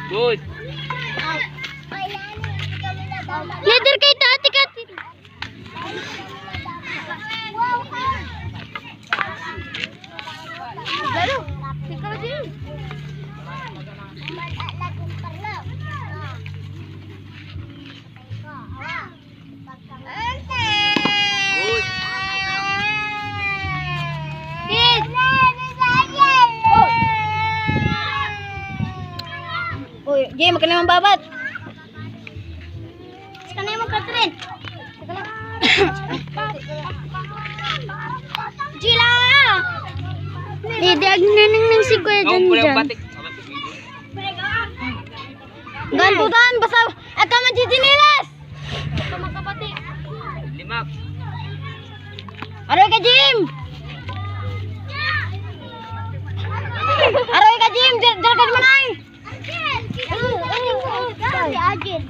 Good. Leader kay Tati Kati. Lalo, ikaw din. Good. Kid. Uy, Jay, makan naman babat. Sana yung magkatrin. Gila! Didag na nang si Kuya Oh, pulang dyan. batik. Gantutan, basta aka manjijinilas. Sama ka pati. Limak. Aroy ka, Jim! Aroy ka, Jim! Diyan ka naman ay! Si Agil.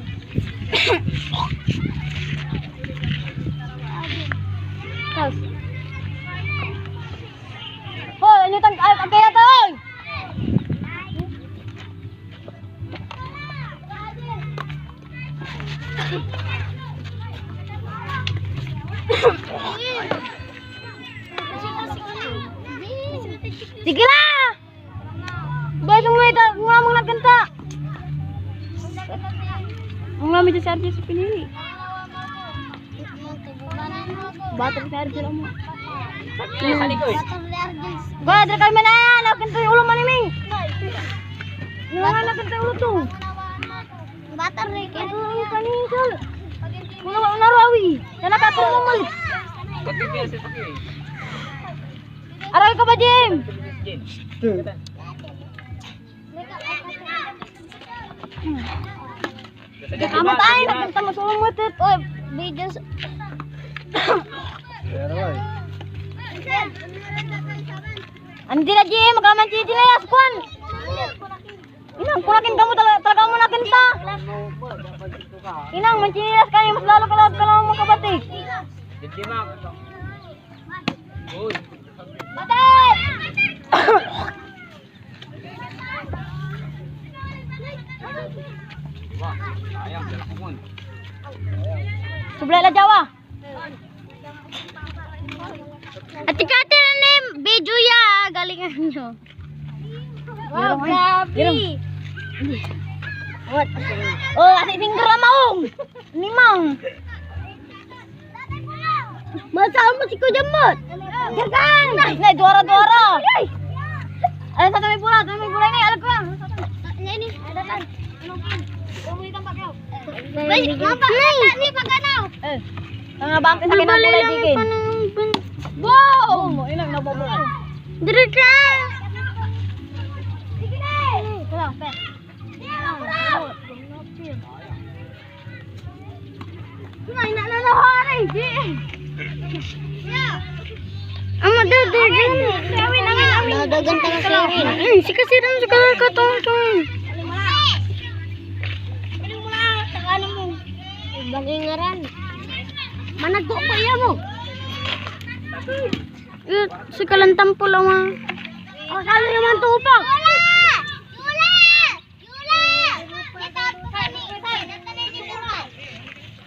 Hoy, ano itang kaya ito? Sige lah! Baik mo ito, ngomong na ganta. Ang lamig sa service sa pinili. Bater service mo. Bater kami na yan, nakin to yung ulo maniming. Nakin to yung ulo to. Bater rin, kaya yung kanikal. Mga narawi, sana katulong mo. Pagpipil sa sakit. Aray ka ba, Jim? Kamu tayo, nagpunta mo sa umutot. Oy, videos. Andi na, Jim. Magkamanchiti na yan. Kwan. Inang, kurakin kamu talaga mo na kinta. Inang, manchinilas ka mas lalo ka lang mo kabatik. Limak. Good. Batik! Wah, sayang jalan kumun. Sebelah lah Jawa. Hati-hati nih baju ya galingannya. Wow, grabe. What? Oh, asik finger maung. Ni mang. Masa mo si Kuya Jamot? Jangan. Nah, juara-juara. Ada satu may bola ini, alam ko. Ini, ada tan. Kamu itampak kau. Baik, ngapa? Ni paganaw. Nga bangkit sa kinabulay digin. Wow! Mo ilang nabobo. Dire ka. Sige na. Wala, pe. Kumain na hari. Ama dagan. Amin. Dagan tanga sirin. Si kasiran sa katong-tong. Ano mo? Bangingaran. Managko ko iya mo. Si kalantang pula ma. Oh, salo naman tupak.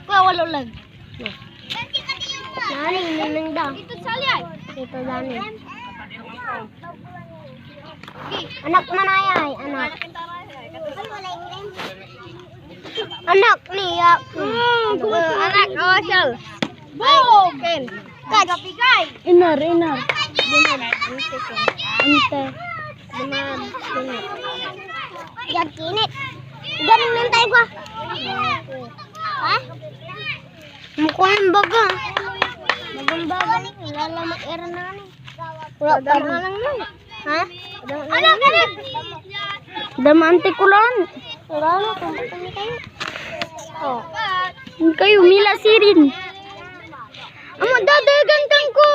Kuya walo lang. Nani ninang daw. Ito sali ay. Ito dani. Anak manayay, anak. Anak niya. Anak awasal. Boom. Ken. Kapigay. Inar. Ante. Benar. Yan kinit. Ganun nantay ko. Ha? Mukuhan baga. Bagang-baga ni. Lalamak era na ni. Wala pa lang na. Ha? Ano ganun? Damante ko lang. Wala na. Kami kayo. Oh. Kayo, Mila Sirin. Amo, dadagantang ko.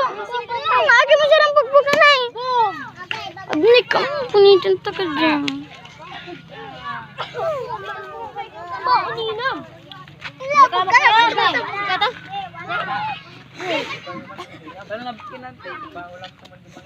Ang agi mo sarang pagbukan ay. Abnik ka mo. Punitin ta ka dyan. Ba, uninam. Sana nabikin natin. Paulang naman di ba?